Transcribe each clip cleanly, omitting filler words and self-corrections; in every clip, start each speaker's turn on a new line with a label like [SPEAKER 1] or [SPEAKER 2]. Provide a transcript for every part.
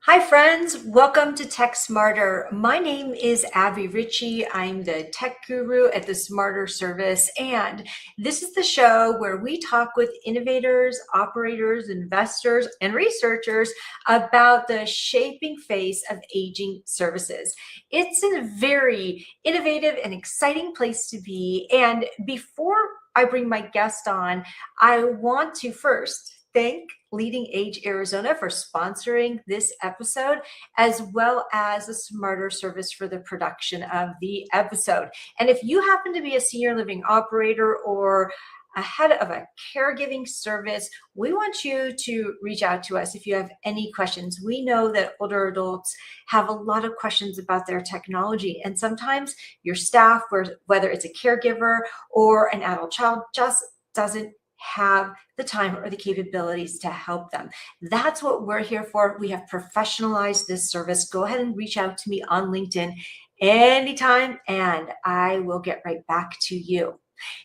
[SPEAKER 1] Hi, friends. Welcome to Tech Smarter. My name is Abby Ritchie. I'm the tech guru at the Smarter Service, and this is the show where we talk with innovators, operators, investors, and researchers about the shaping face of aging services. It's a very innovative and exciting place to be. And before I bring my guest on, I want to first thank Leading Age Arizona for sponsoring this episode, as well as the Smarter Service for the production of the episode. And if you happen to be a senior living operator or a head of a caregiving service, we want you to reach out to us if you have any questions. We know that older adults have a lot of questions about their technology, and sometimes your staff, whether it's a caregiver or an adult child, just doesn't have the time or the capabilities to help them. That's what we're here for. We have professionalized this service. Go ahead and reach out to me on LinkedIn anytime, and I will get right back to you.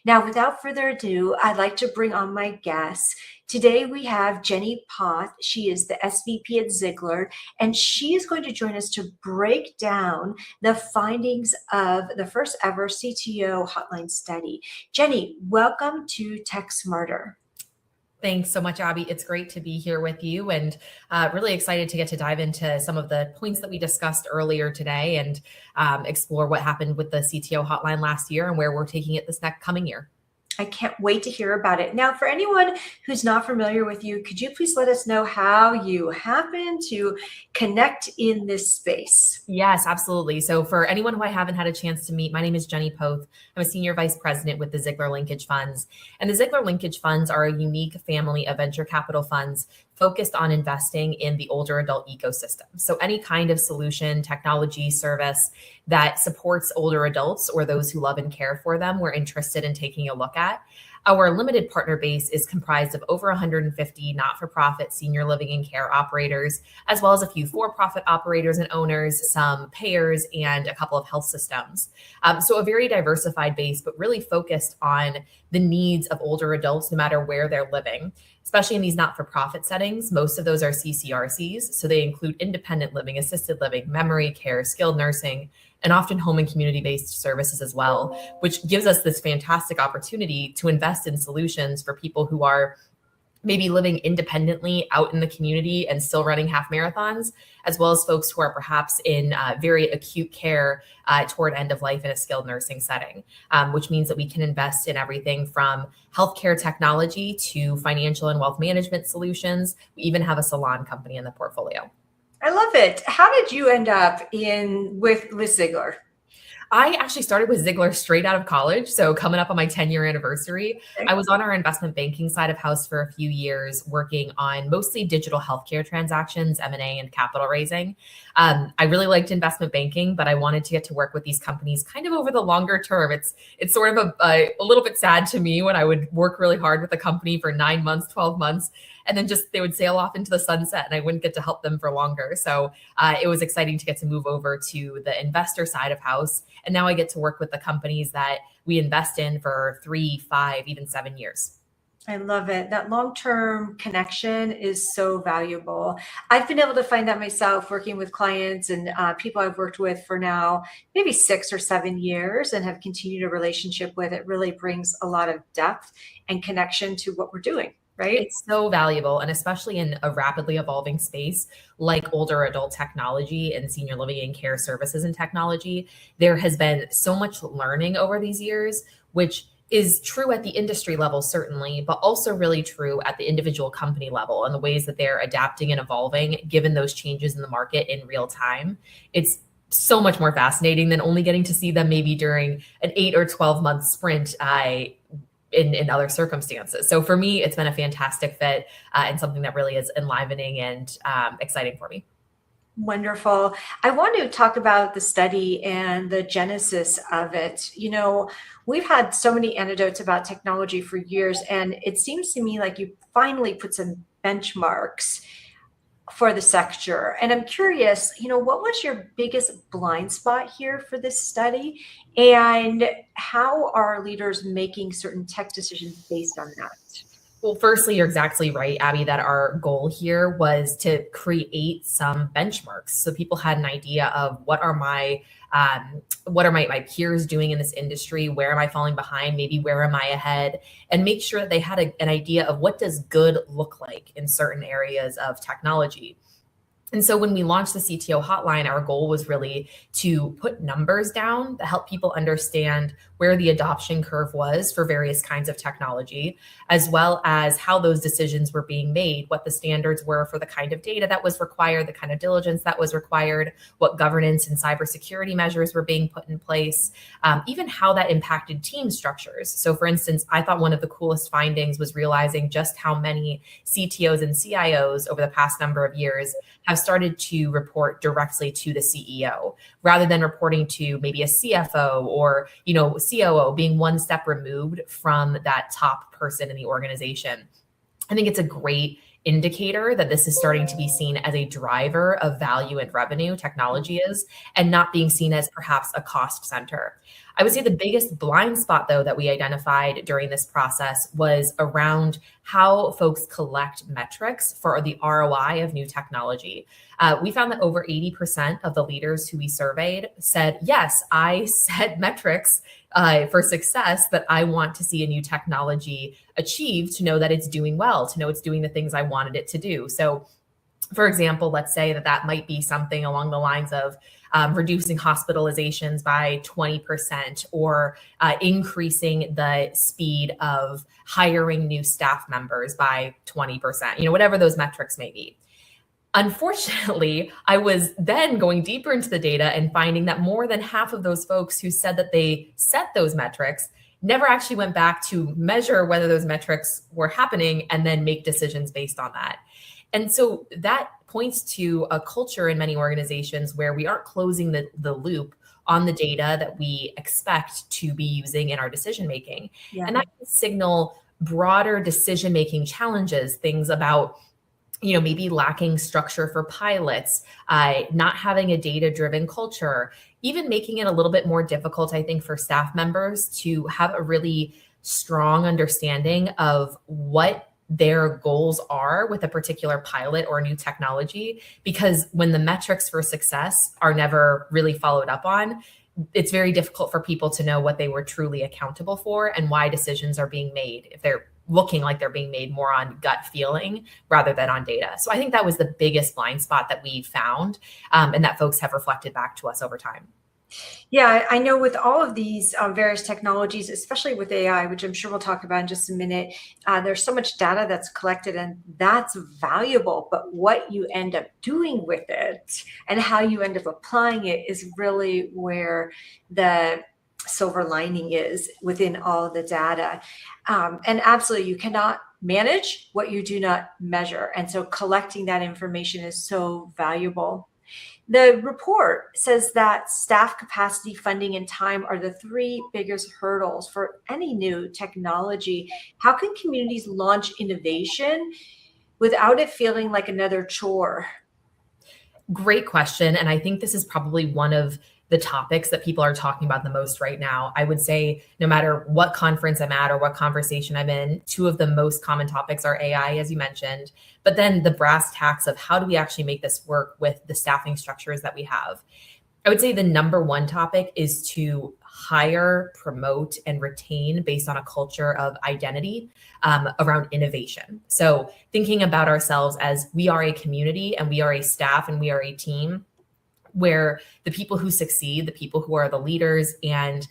[SPEAKER 1] Now, without further ado, I'd like to bring on my guests. Today we have Jenny Poth. She is the SVP at Ziegler, and she is going to join us to break down the findings of the first ever CTO Hotline Study. Jenny, welcome to Tech Smarter.
[SPEAKER 2] Thanks so much, Abby. It's great to be here with you and really excited to get to dive into some of the points that we discussed earlier today and explore what happened with the CTO hotline last year and where we're taking it this next coming year.
[SPEAKER 1] I can't wait to hear about it. Now, for anyone who's not familiar with you, could you please let us know how you happen to connect in this space?
[SPEAKER 2] Yes, absolutely. So for anyone who I haven't had a chance to meet, my name is Jenny Poth. I'm a senior vice president with the Ziegler Linkage Funds. And the Ziegler Linkage Funds are a unique family of venture capital funds focused on investing in the older adult ecosystem. So any kind of solution, technology, service that supports older adults or those who love and care for them, we're interested in taking a look at. Our limited partner base is comprised of over 150 not-for-profit senior living and care operators, as well as a few for-profit operators and owners, some payers, and a couple of health systems. So a very diversified base, but really focused on the needs of older adults, no matter where they're living, especially in these not-for-profit settings. Most of those are CCRCs, so they include independent living, assisted living, memory care, skilled nursing, and often home and community-based services as well, which gives us this fantastic opportunity to invest in solutions for people who are maybe living independently out in the community and still running half marathons, as well as folks who are perhaps in very acute care toward end of life in a skilled nursing setting, which means that we can invest in everything from healthcare technology to financial and wealth management solutions. We even have a salon company in the portfolio.
[SPEAKER 1] I love it. How did you end up with Ziegler?
[SPEAKER 2] I actually started with Ziegler straight out of college. So coming up on my 10-year anniversary, I was on our investment banking side of house for a few years, working on mostly digital healthcare transactions, M&A, and capital raising. I really liked investment banking, but I wanted to get to work with these companies kind of over the longer term. It's sort of a little bit sad to me when I would work really hard with a company for 9 months, 12 months, and then just they would sail off into the sunset and I wouldn't get to help them for longer. So it was exciting to get to move over to the investor side of house. And now I get to work with the companies that we invest in for 3, 5, even 7 years.
[SPEAKER 1] I love it. That long-term connection is so valuable. I've been able to find that myself working with clients and people I've worked with for now, maybe 6 or 7 years and have continued a relationship with. It really brings a lot of depth and connection to what we're doing. Right?
[SPEAKER 2] It's so valuable, and especially in a rapidly evolving space like older adult technology and senior living and care services and technology, there has been so much learning over these years, which is true at the industry level, certainly, but also really true at the individual company level and the ways that they're adapting and evolving given those changes in the market in real time. It's so much more fascinating than only getting to see them maybe during an 8 or 12 month sprint in other circumstances. So for me, it's been a fantastic fit and something that really is enlivening and exciting for me.
[SPEAKER 1] Wonderful. I want to talk about the study and the genesis of it. You know, we've had so many anecdotes about technology for years, and it seems to me like you finally put some benchmarks for the sector. And I'm curious, what was your biggest blind spot here for this study? And how are leaders making certain tech decisions based on that?
[SPEAKER 2] Well, firstly, you're exactly right, Abby, that our goal here was to create some benchmarks so people had an idea of what are my peers doing in this industry? Where am I falling behind? Maybe where am I ahead? And make sure that they had an idea of what does good look like in certain areas of technology. And so when we launched the CTO hotline, our goal was really to put numbers down that help people understand where the adoption curve was for various kinds of technology, as well as how those decisions were being made, what the standards were for the kind of data that was required, the kind of diligence that was required, what governance and cybersecurity measures were being put in place, even how that impacted team structures. So for instance, I thought one of the coolest findings was realizing just how many CTOs and CIOs over the past number of years have started to report directly to the CEO rather than reporting to maybe a CFO or, COO, being one step removed from that top person in the organization. I think it's a great indicator that this is starting to be seen as a driver of value and revenue, technology is, and not being seen as perhaps a cost center. I would say the biggest blind spot, though, that we identified during this process was around how folks collect metrics for the ROI of new technology. We found that over 80% of the leaders who we surveyed said, yes, I set metrics for success that I want to see a new technology achieve to know that it's doing well, to know it's doing the things I wanted it to do. So, for example, let's say that might be something along the lines of reducing hospitalizations by 20% or increasing the speed of hiring new staff members by 20%, whatever those metrics may be. Unfortunately, I was then going deeper into the data and finding that more than half of those folks who said that they set those metrics never actually went back to measure whether those metrics were happening and then make decisions based on that. And so that points to a culture in many organizations where we aren't closing the loop on the data that we expect to be using in our decision making.
[SPEAKER 1] Yeah.
[SPEAKER 2] And that can signal broader decision making challenges, things about maybe lacking structure for pilots, not having a data-driven culture, even making it a little bit more difficult, I think, for staff members to have a really strong understanding of what their goals are with a particular pilot or new technology. Because when the metrics for success are never really followed up on, it's very difficult for people to know what they were truly accountable for and why decisions are being made if they're looking like they're being made more on gut feeling rather than on data. So I think that was the biggest blind spot that we found and that folks have reflected back to us over time.
[SPEAKER 1] Yeah, I know with all of these various technologies, especially with AI, which I'm sure we'll talk about in just a minute, there's so much data that's collected and that's valuable, but what you end up doing with it and how you end up applying it is really where the silver lining is within all of the data. And absolutely, you cannot manage what you do not measure. And so collecting that information is so valuable. The report says that staff capacity, funding, and time are the three biggest hurdles for any new technology. How can communities launch innovation without it feeling like another chore?
[SPEAKER 2] Great question. And I think this is probably one of the topics that people are talking about the most right now. I would say no matter what conference I'm at or what conversation I'm in, two of the most common topics are AI, as you mentioned, but then the brass tacks of how do we actually make this work with the staffing structures that we have. I would say the number one topic is to hire, promote, and retain based on a culture of identity around innovation. So thinking about ourselves as we are a community and we are a staff and we are a team where the people who succeed, the people who are the leaders and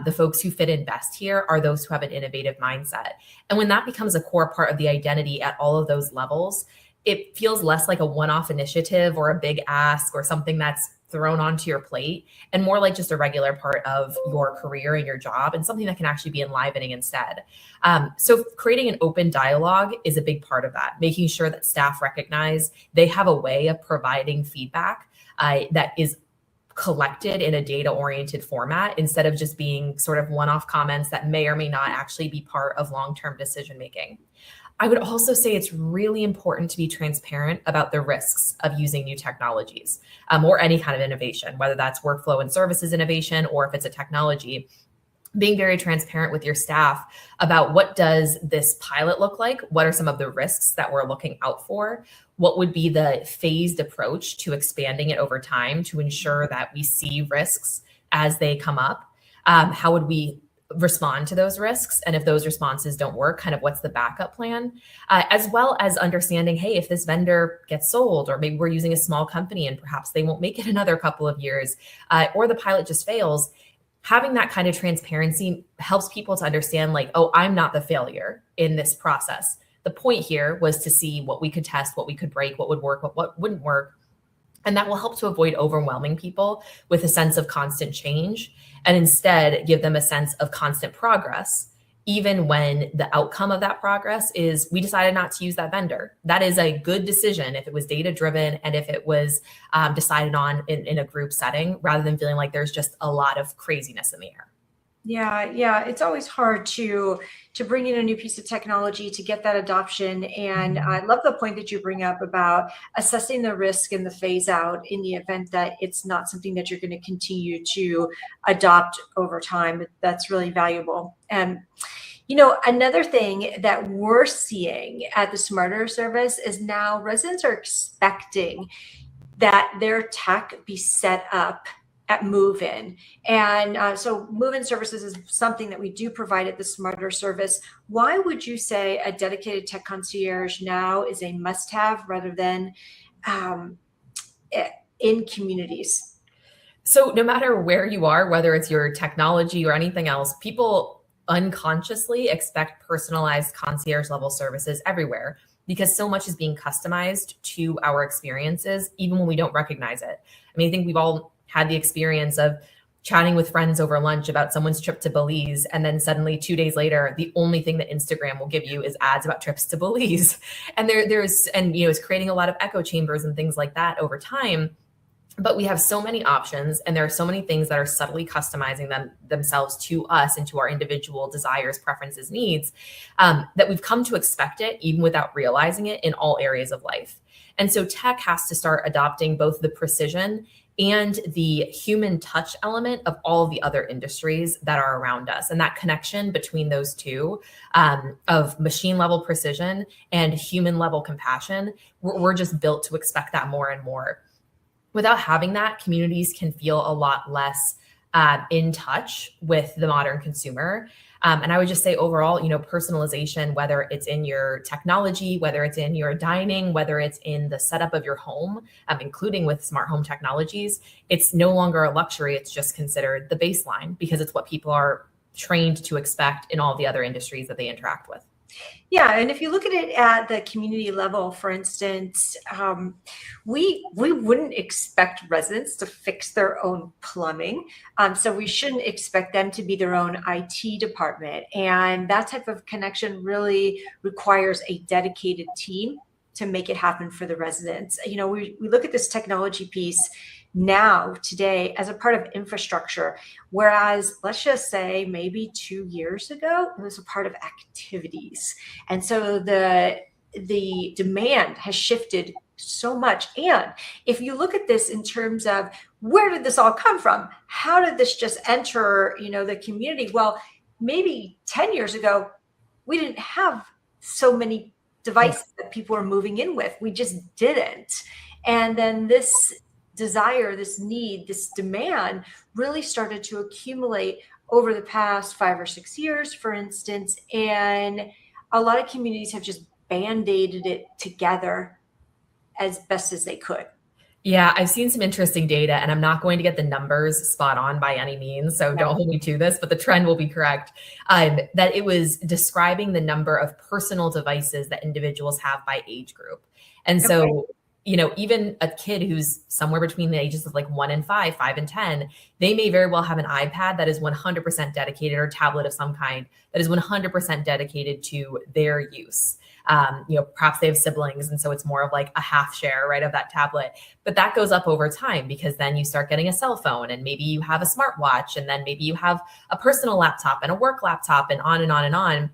[SPEAKER 2] the folks who fit in best here are those who have an innovative mindset. And when that becomes a core part of the identity at all of those levels, it feels less like a one-off initiative or a big ask or something that's thrown onto your plate and more like just a regular part of your career and your job and something that can actually be enlivening instead. So creating an open dialogue is a big part of that, making sure that staff recognize they have a way of providing feedback that is collected in a data-oriented format instead of just being sort of one-off comments that may or may not actually be part of long-term decision-making. I would also say it's really important to be transparent about the risks of using new technologies or any kind of innovation, whether that's workflow and services innovation or if it's a technology. being very transparent with your staff about what does this pilot look like? What are some of the risks that we're looking out for? What would be the phased approach to expanding it over time to ensure that we see risks as they come up? How would we respond to those risks? And if those responses don't work, kind of what's the backup plan? As well as understanding, hey, if this vendor gets sold, or maybe we're using a small company and perhaps they won't make it another couple of years, or the pilot just fails, having that kind of transparency helps people to understand, like, oh, I'm not the failure in this process. The point here was to see what we could test, what we could break, what would work, what wouldn't work. And that will help to avoid overwhelming people with a sense of constant change, and instead give them a sense of constant progress, even when the outcome of that progress is we decided not to use that vendor. That is a good decision if it was data driven and if it was decided on in a group setting, rather than feeling like there's just a lot of craziness in the air.
[SPEAKER 1] Yeah. It's always hard to bring in a new piece of technology to get that adoption. And I love the point that you bring up about assessing the risk and the phase out in the event that it's not something that you're going to continue to adopt over time. That's really valuable. And another thing that we're seeing at the Smarter service is now residents are expecting that their tech be set up at move-in. And so move-in services is something that we do provide at the Smarter service. Why would you say a dedicated tech concierge now is a must-have rather than in communities?
[SPEAKER 2] So no matter where you are, whether it's your technology or anything else, people unconsciously expect personalized concierge level services everywhere, because so much is being customized to our experiences, even when we don't recognize it. I mean, I think we've all had the experience of chatting with friends over lunch about someone's trip to Belize, and then suddenly 2 days later, the only thing that Instagram will give you is ads about trips to Belize. And it's creating a lot of echo chambers and things like that over time. But we have so many options, and there are so many things that are subtly customizing themselves to us and to our individual desires, preferences, needs, that we've come to expect it even without realizing it in all areas of life. And so tech has to start adopting both the precision and the human touch element of all of the other industries that are around us. And that connection between those two, of machine level precision and human level compassion, we're just built to expect that more and more. Without having that, communities can feel a lot less in touch with the modern consumer. And I would just say overall, personalization, whether it's in your technology, whether it's in your dining, whether it's in the setup of your home, including with smart home technologies, it's no longer a luxury. It's just considered the baseline because it's what people are trained to expect in all the other industries that they interact with.
[SPEAKER 1] Yeah, and if you look at it at the community level, for instance, we wouldn't expect residents to fix their own plumbing. So we shouldn't expect them to be their own IT department. And that type of connection really requires a dedicated team to make it happen for the residents. We look at this technology piece now today as a part of infrastructure, whereas let's just say maybe 2 years ago it was a part of activities. And so the demand has shifted so much. And if you look at this in terms of where did this all come from, how did this just enter the community? Well, maybe 10 years ago we didn't have so many devices that people were moving in with. We just didn't. And then this desire, this need, this demand really started to accumulate over the past 5 or 6 years, for instance. And a lot of communities have just band-aided it together as best as they could.
[SPEAKER 2] Yeah, I've seen some interesting data, and I'm not going to get the numbers spot on by any means, so don't hold me to this, but the trend will be correct, that it was describing the number of personal devices that individuals have by age group. And so, even a kid who's somewhere between the ages of like 1 and 5, 5 and 10, they may very well have an iPad that is 100% dedicated, or tablet of some kind that is 100% dedicated to their use. Perhaps they have siblings, and so it's more of like a half share, right, of that tablet. But that goes up over time, because then you start getting a cell phone, and maybe you have a smartwatch, and then maybe you have a personal laptop and a work laptop, and on and on and on.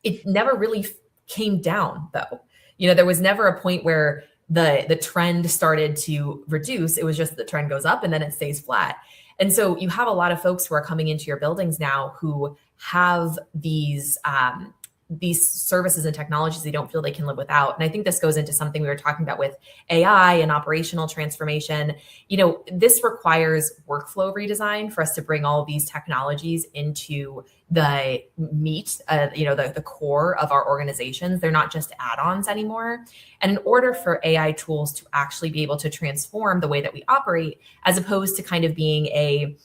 [SPEAKER 2] It never really came down, though. There was never a point where the trend started to reduce. It was just the trend goes up and then it stays flat. And so you have a lot of folks who are coming into your buildings now who have these services and technologies they don't feel they can live without. And I think this goes into something we were talking about with AI and operational transformation. This requires workflow redesign for us to bring all of these technologies into the meat, the core of our organizations. They're not just add-ons anymore. And in order for AI tools to actually be able to transform the way that we operate, as opposed to kind of being a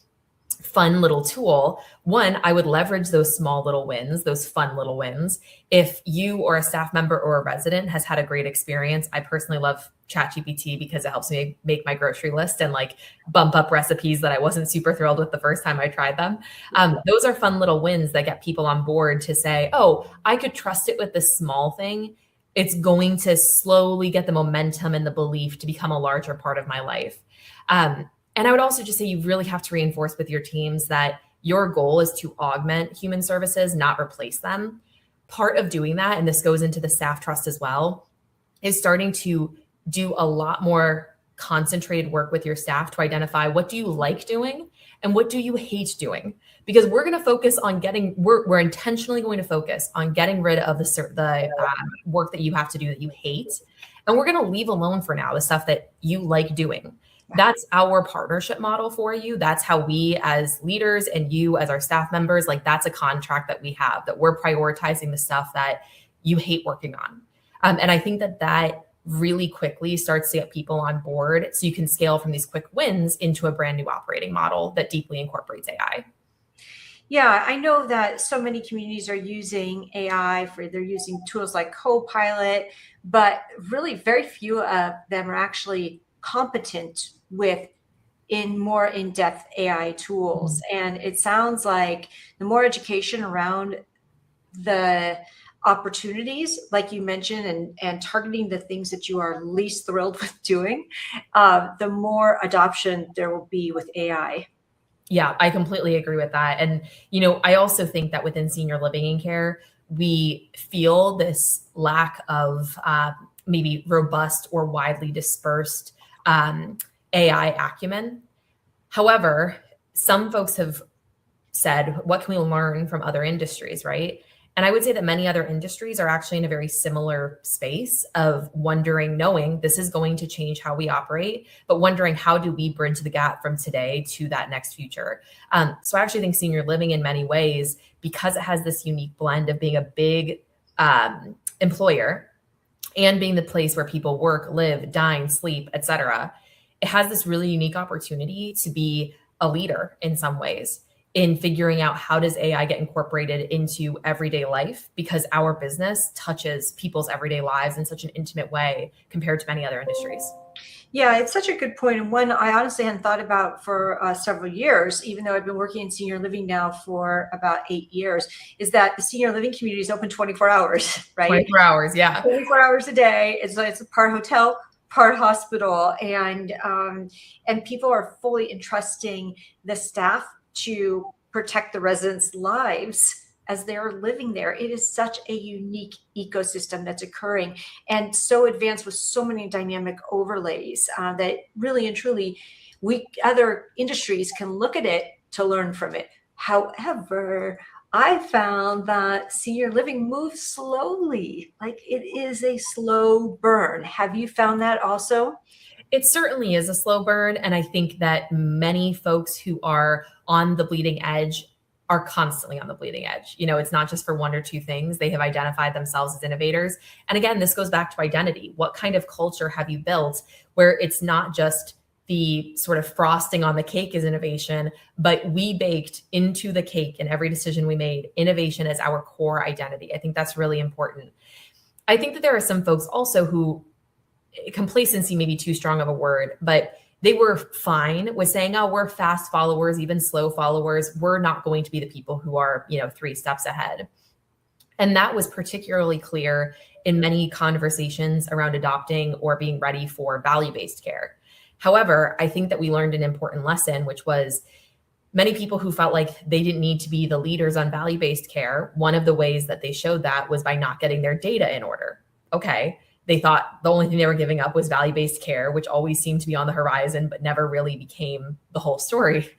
[SPEAKER 2] fun little tool, one, I would leverage those small little wins, those fun little wins. If you or a staff member or a resident has had a great experience, I personally love ChatGPT because it helps me make my grocery list and like bump up recipes that I wasn't super thrilled with the first time I tried them. Those are fun little wins that get people on board to say, oh, I could trust it with this small thing. It's going to slowly get the momentum and the belief to become a larger part of my life. And I would also just say you really have to reinforce with your teams that your goal is to augment human services, not replace them. Part of doing that, and this goes into the staff trust as well, is starting to do a lot more concentrated work with your staff to identify what do you like doing and what do you hate doing. Because we're going to focus on we're intentionally going to focus on getting rid of the work that you have to do that you hate. And we're going to leave alone for now the stuff that you like doing. That's our partnership model for you. That's how we as leaders and you as our staff members, like that's a contract that we have, that we're prioritizing the stuff that you hate working on. And I think that really quickly starts to get people on board so you can scale from these quick wins into a brand new operating model that deeply incorporates AI.
[SPEAKER 1] Yeah, I know that so many communities are using AI they're using tools like Copilot, but really very few of them are actually competent with more in-depth AI tools. And it sounds like the more education around the opportunities, like you mentioned, and targeting the things that you are least thrilled with doing, the more adoption there will be with AI.
[SPEAKER 2] Yeah, I completely agree with that. And, I also think that within senior living and care, we feel this lack of maybe robust or widely dispersed AI acumen. However, some folks have said, what can we learn from other industries, right? And I would say that many other industries are actually in a very similar space of knowing this is going to change how we operate, but wondering how do we bridge the gap from today to that next future. So I actually think senior living in many ways, because it has this unique blend of being a big employer and being the place where people work, live, dine, sleep, etc., it has this really unique opportunity to be a leader in some ways in figuring out how does AI get incorporated into everyday life, because our business touches people's everyday lives in such an intimate way compared to many other industries.
[SPEAKER 1] Yeah, it's such a good point, and one I honestly hadn't thought about for several years, even though I've been working in senior living now for about 8 years, is that the senior living community is open 24 hours, right?
[SPEAKER 2] 24 hours, yeah.
[SPEAKER 1] 24 hours a day. It's a part hotel, part hospital, and people are fully entrusting the staff to protect the residents' lives as they're living there. It is such a unique ecosystem that's occurring and so advanced with so many dynamic overlays that really and truly other industries can look at it to learn from it. However, I found that senior living moves slowly, like it is a slow burn. Have you found that also?
[SPEAKER 2] It certainly is a slow burn. And I think that many folks who are on the bleeding edge are constantly on the bleeding edge. It's not just for one or two things. They have identified themselves as innovators. And again, this goes back to identity. What kind of culture have you built where it's not just the sort of frosting on the cake is innovation, but we baked into the cake in every decision we made, innovation as our core identity. I think that's really important. I think that there are some folks also who, complacency may be too strong of a word, but they were fine with saying, oh, we're fast followers, even slow followers. We're not going to be the people who are, 3 steps ahead. And that was particularly clear in many conversations around adopting or being ready for value-based care. However, I think that we learned an important lesson, which was many people who felt like they didn't need to be the leaders on value-based care. One of the ways that they showed that was by not getting their data in order. Okay, they thought the only thing they were giving up was value-based care, which always seemed to be on the horizon, but never really became the whole story.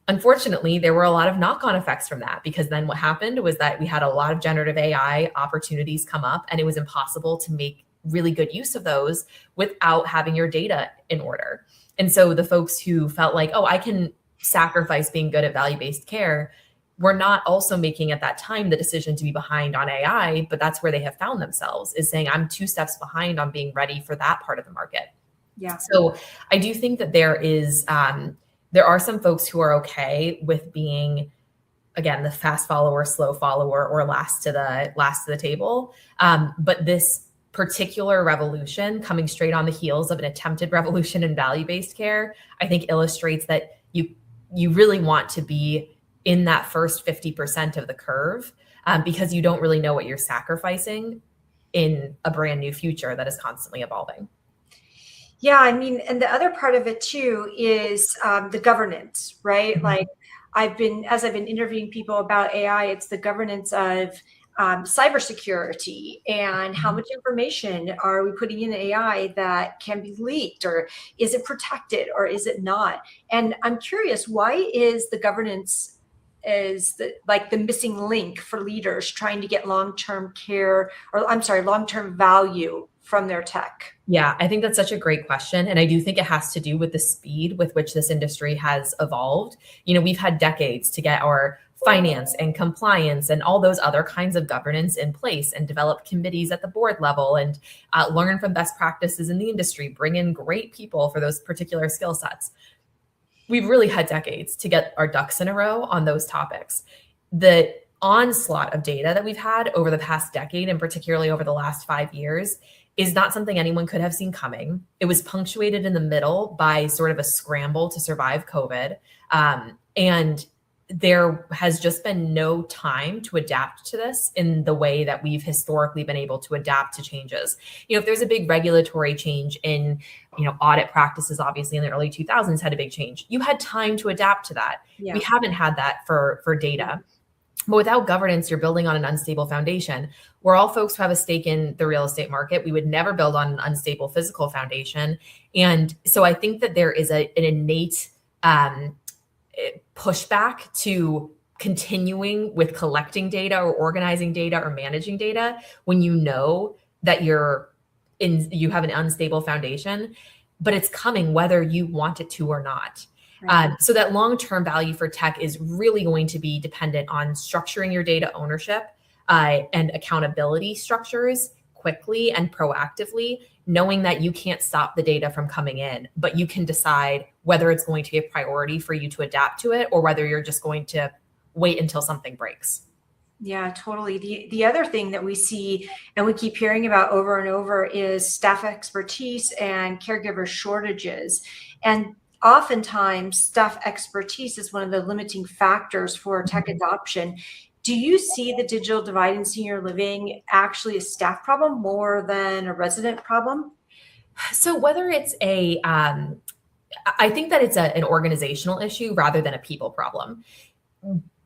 [SPEAKER 2] Unfortunately, there were a lot of knock-on effects from that, because then what happened was that we had a lot of generative AI opportunities come up, and it was impossible to make really good use of those without having your data in order. And so the folks who felt like, oh, I can sacrifice being good at value-based care, were not also making at that time the decision to be behind on AI, but that's where they have found themselves, is saying, I'm 2 steps behind on being ready for that part of the market.
[SPEAKER 1] Yeah.
[SPEAKER 2] So I do think that there are some folks who are okay with being, again, the fast follower, slow follower, or last to the table. But this particular revolution, coming straight on the heels of an attempted revolution in value-based care, I think illustrates that you really want to be in that first 50% of the curve, because you don't really know what you're sacrificing in a brand new future that is constantly evolving.
[SPEAKER 1] Yeah, I mean, and the other part of it too is the governance, right?
[SPEAKER 2] Mm-hmm.
[SPEAKER 1] Like as I've been interviewing people about AI, it's the governance of cybersecurity and how much information are we putting in AI that can be leaked, or is it protected, or is it not? And I'm curious, why is the governance like the missing link for leaders trying to get long-term care, or I'm sorry, long-term value from their tech?
[SPEAKER 2] Yeah, I think that's such a great question. And I do think it has to do with the speed with which this industry has evolved. We've had decades to get our finance and compliance and all those other kinds of governance in place, and develop committees at the board level, and learn from best practices in the industry, bring in great people for those particular skill sets. We've really had decades to get our ducks in a row on those topics. The onslaught of data that we've had over the past decade, and particularly over the last 5 years, is not something anyone could have seen coming. It was punctuated in the middle by sort of a scramble to survive COVID. And there has just been no time to adapt to this in the way that we've historically been able to adapt to changes. If there's a big regulatory change in, audit practices, obviously in the early 2000s had a big change. You had time to adapt to that.
[SPEAKER 1] Yeah.
[SPEAKER 2] We haven't had that for data. But without governance, you're building on an unstable foundation. We're all folks who have a stake in the real estate market. We would never build on an unstable physical foundation. And so I think that there is an innate pushback to continuing with collecting data or organizing data or managing data when you know that you have an unstable foundation, but it's coming whether you want it to or not. Right. So that long-term value for tech is really going to be dependent on structuring your data ownership and accountability structures quickly and proactively, knowing that you can't stop the data from coming in, but you can decide whether it's going to be a priority for you to adapt to it, or whether you're just going to wait until something breaks.
[SPEAKER 1] Yeah, totally. The other thing that we see and we keep hearing about over and over is staff expertise and caregiver shortages. And oftentimes staff expertise is one of the limiting factors for tech adoption. Do you see the digital divide in senior living actually a staff problem more than a resident problem?
[SPEAKER 2] So whether it's I think that it's an organizational issue rather than a people problem.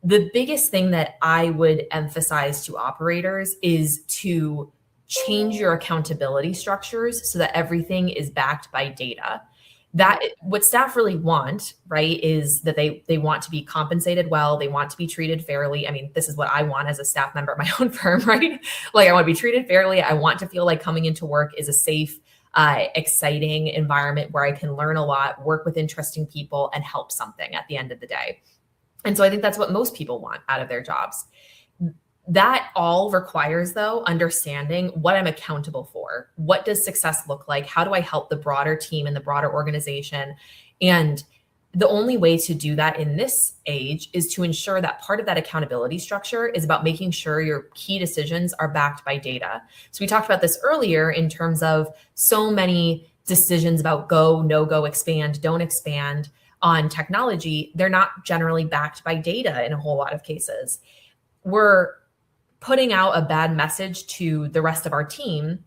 [SPEAKER 2] The biggest thing that I would emphasize to operators is to change your accountability structures so that everything is backed by data. That what staff really want, right, is that they want to be compensated well. They want to be treated fairly. I mean, this is what I want as a staff member at my own firm, right? Like, I want to be treated fairly. I want to feel like coming into work is a safe, exciting environment where I can learn a lot, work with interesting people, and help something at the end of the day. And so I think that's what most people want out of their jobs. That all requires, though, understanding what I'm accountable for. What does success look like? How do I help the broader team and the broader organization? And the only way to do that in this age is to ensure that part of that accountability structure is about making sure your key decisions are backed by data. So we talked about this earlier in terms of so many decisions about go, no go, expand, don't expand on technology. They're not generally backed by data in a whole lot of cases. We're putting out a bad message to the rest of our team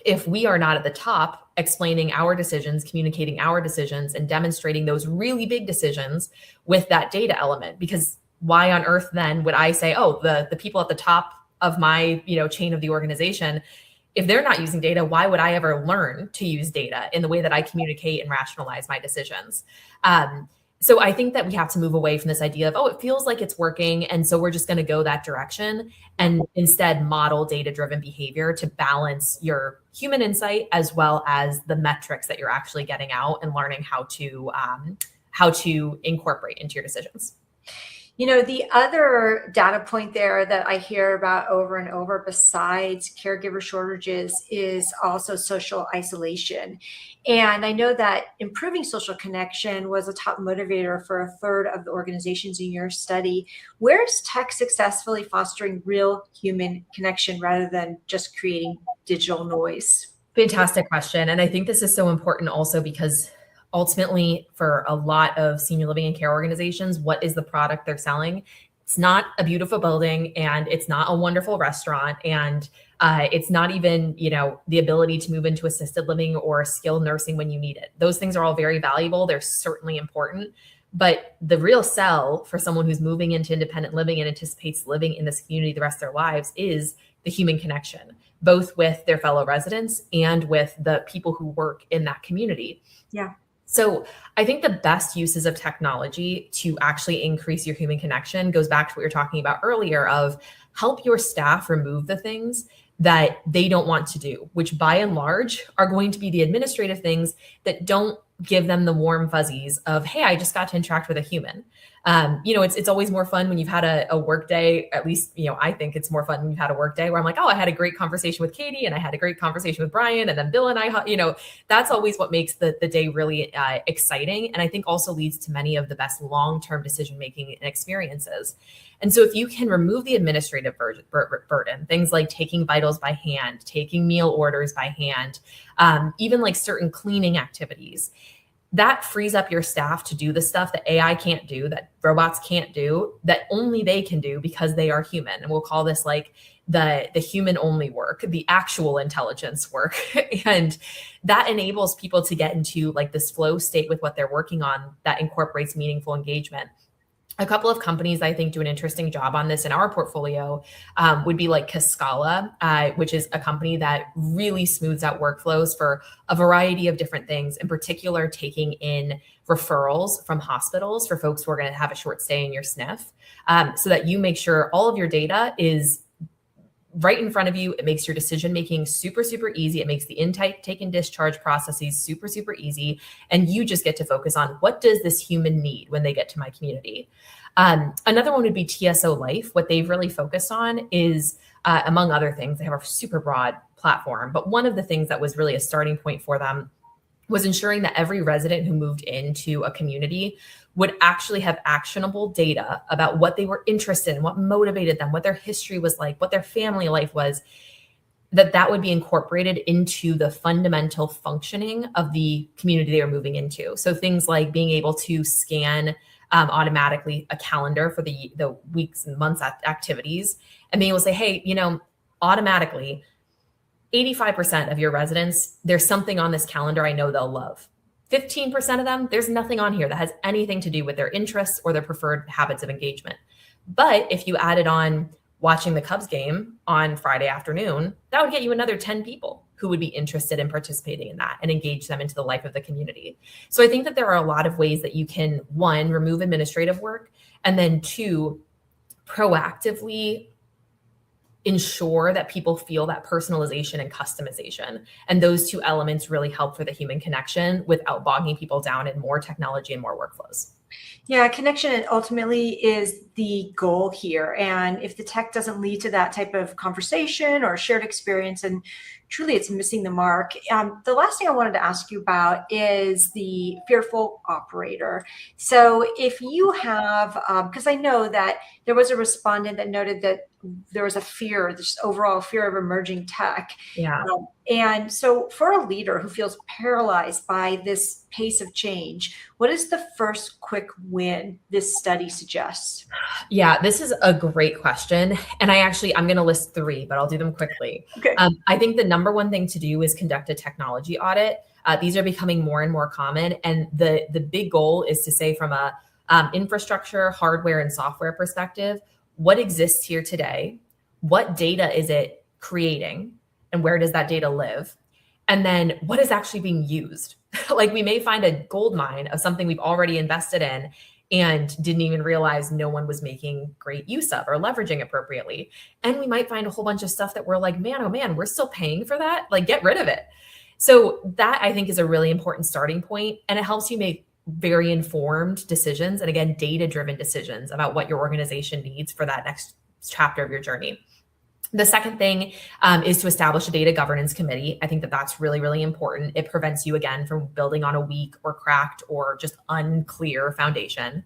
[SPEAKER 2] if we are not at the top explaining our decisions, communicating our decisions, and demonstrating those really big decisions with that data element. Because why on earth then would I say, oh, the people at the top of my chain of the organization, if they're not using data, why would I ever learn to use data in the way that I communicate and rationalize my decisions? So I think that we have to move away from this idea of, oh, it feels like it's working, and so we're just going to go that direction, and instead model data-driven behavior to balance your human insight as well as the metrics that you're actually getting out and learning how to incorporate into your decisions.
[SPEAKER 1] The other data point there that I hear about over and over, besides caregiver shortages, is also social isolation. And I know that improving social connection was a top motivator for a third of the organizations in your study. Where is tech successfully fostering real human connection rather than just creating digital noise?
[SPEAKER 2] Fantastic question. And I think this is so important also because ultimately, for a lot of senior living and care organizations, what is the product they're selling? It's not a beautiful building, and it's not a wonderful restaurant, and it's not even, the ability to move into assisted living or skilled nursing when you need it. Those things are all very valuable. They're certainly important. But the real sell for someone who's moving into independent living and anticipates living in this community the rest of their lives is the human connection, both with their fellow residents and with the people who work in that community.
[SPEAKER 1] Yeah.
[SPEAKER 2] So I think the best uses of technology to actually increase your human connection goes back to what you're talking about earlier of help your staff remove the things that they don't want to do, which by and large are going to be the administrative things that don't give them the warm fuzzies of, hey, I just got to interact with a human. It's always more fun when you've had a work day. At least, I think it's more fun when you've had a work day where I'm like, oh, I had a great conversation with Katie, and I had a great conversation with Brian, and then Bill and I, that's always what makes the day really exciting. And I think also leads to many of the best long-term decision-making and experiences. And so if you can remove the administrative burden, things like taking vitals by hand, taking meal orders by hand, even like certain cleaning activities, that frees up your staff to do the stuff that AI can't do, that robots can't do, that only they can do because they are human. And we'll call this like the human only work, the actual intelligence work. And that enables people to get into like this flow state with what they're working on that incorporates meaningful engagement. A couple of companies I think do an interesting job on this in our portfolio would be like Cascala, which is a company that really smooths out workflows for a variety of different things, in particular taking in referrals from hospitals for folks who are going to have a short stay in your SNF, so that you make sure all of your data is right in front of you. It makes your decision-making super, super easy. It makes the intake, take and discharge processes super, super easy. And you just get to focus on what does this human need when they get to my community. Another one would be TSO Life. What they've really focused on is, among other things, they have a super broad platform. But one of the things that was really a starting point for them was ensuring that every resident who moved into a community would actually have actionable data about what they were interested in, what motivated them, what their history was like, what their family life was, that would be incorporated into the fundamental functioning of the community they were moving into. So things like being able to scan automatically a calendar for the weeks and months activities, and being able to say, hey, automatically, 85% of your residents, there's something on this calendar I know they'll love. 15% of them, there's nothing on here that has anything to do with their interests or their preferred habits of engagement. But if you added on watching the Cubs game on Friday afternoon, that would get you another 10 people who would be interested in participating in that and engage them into the life of the community. So I think that there are a lot of ways that you can, one, remove administrative work, and then two, proactively ensure that people feel that personalization and customization. And those two elements really help for the human connection without bogging people down in more technology and more workflows.
[SPEAKER 1] Yeah, connection ultimately is the goal here. And if the tech doesn't lead to that type of conversation or shared experience, and truly it's missing the mark. The last thing I wanted to ask you about is the fearful operator. So if you have, because I know that there was a respondent that noted that there was a fear, this overall fear of emerging tech.
[SPEAKER 2] Yeah.
[SPEAKER 1] And so for a leader who feels paralyzed by this pace of change, what is the first quick win this study suggests?
[SPEAKER 2] Yeah, this is a great question. And I'm going to list three, but I'll do them quickly.
[SPEAKER 1] Okay.
[SPEAKER 2] I think the number one thing to do is conduct a technology audit. These are becoming more and more common. And the big goal is to say from a infrastructure, hardware, and software perspective, what exists here today? What data is it creating? and where does that data live? And then what is actually being used? Like we may find a gold mine of something we've already invested in and didn't even realize no one was making great use of or leveraging appropriately. And we might find a whole bunch of stuff that we're like, man, oh man, we're still paying for that. Like get rid of it. So that I think is a really important starting point, and it helps you make very informed decisions. And again, data-driven decisions about what your organization needs for that next chapter of your journey. The second thing is to establish a data governance committee. I think that that's really, really important. It prevents you, again, from building on a weak or cracked or just unclear foundation.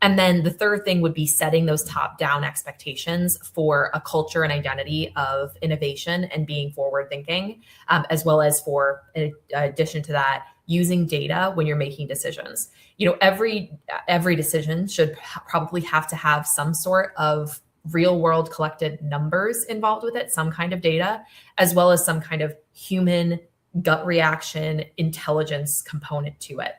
[SPEAKER 2] And then the third thing would be setting those top-down expectations for a culture and identity of innovation and being forward-thinking, as well as for, in addition to that, using data when you're making decisions. You know, every decision should probably have to have some sort of real world collected numbers involved with it, some kind of data, as well as some kind of human gut reaction, intelligence component to it.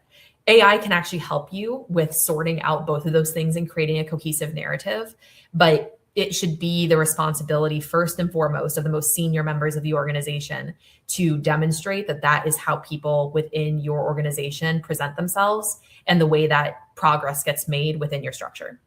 [SPEAKER 2] AI can actually help you with sorting out both of those things and creating a cohesive narrative, but it should be the responsibility first and foremost of the most senior members of the organization to demonstrate that that is how people within your organization present themselves and the way that progress gets made within your structure.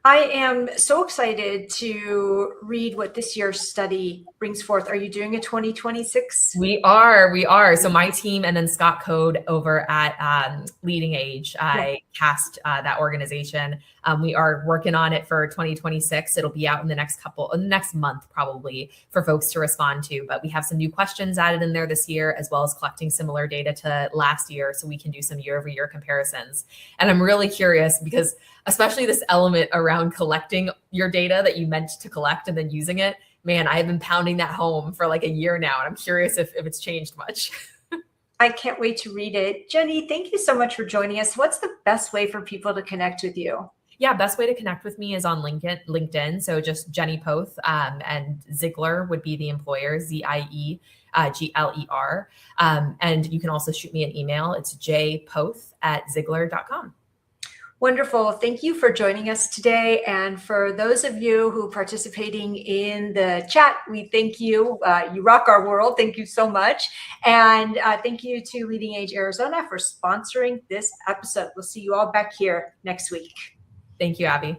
[SPEAKER 1] I am so excited to read what this year's study brings forth. Are you doing a 2026?
[SPEAKER 2] We are. So my team and then Scott Code over at Leading Age, I cast that organization. We are working on it for 2026. It'll be out in the next month probably for folks to respond to. But we have some new questions added in there this year, as well as collecting similar data to last year, so we can do some year-over-year comparisons. And I'm really curious because especially this element around collecting your data that you meant to collect and then using it. Man, I have been pounding that home for like a year now, and I'm curious if it's changed much.
[SPEAKER 1] I can't wait to read it. Jenny, thank you so much for joining us. What's the best way for people to connect with you?
[SPEAKER 2] Yeah, best way to connect with me is on LinkedIn. So just Jenny Poth, and Ziegler would be the employer, Ziegler. And you can also shoot me an email. It's jpoth@ziegler.com.
[SPEAKER 1] Wonderful. Thank you for joining us today. And for those of you who are participating in the chat, we thank you. You rock our world. Thank you so much. And thank you to Leading Age Arizona for sponsoring this episode. We'll see you all back here next week.
[SPEAKER 2] Thank you, Abby.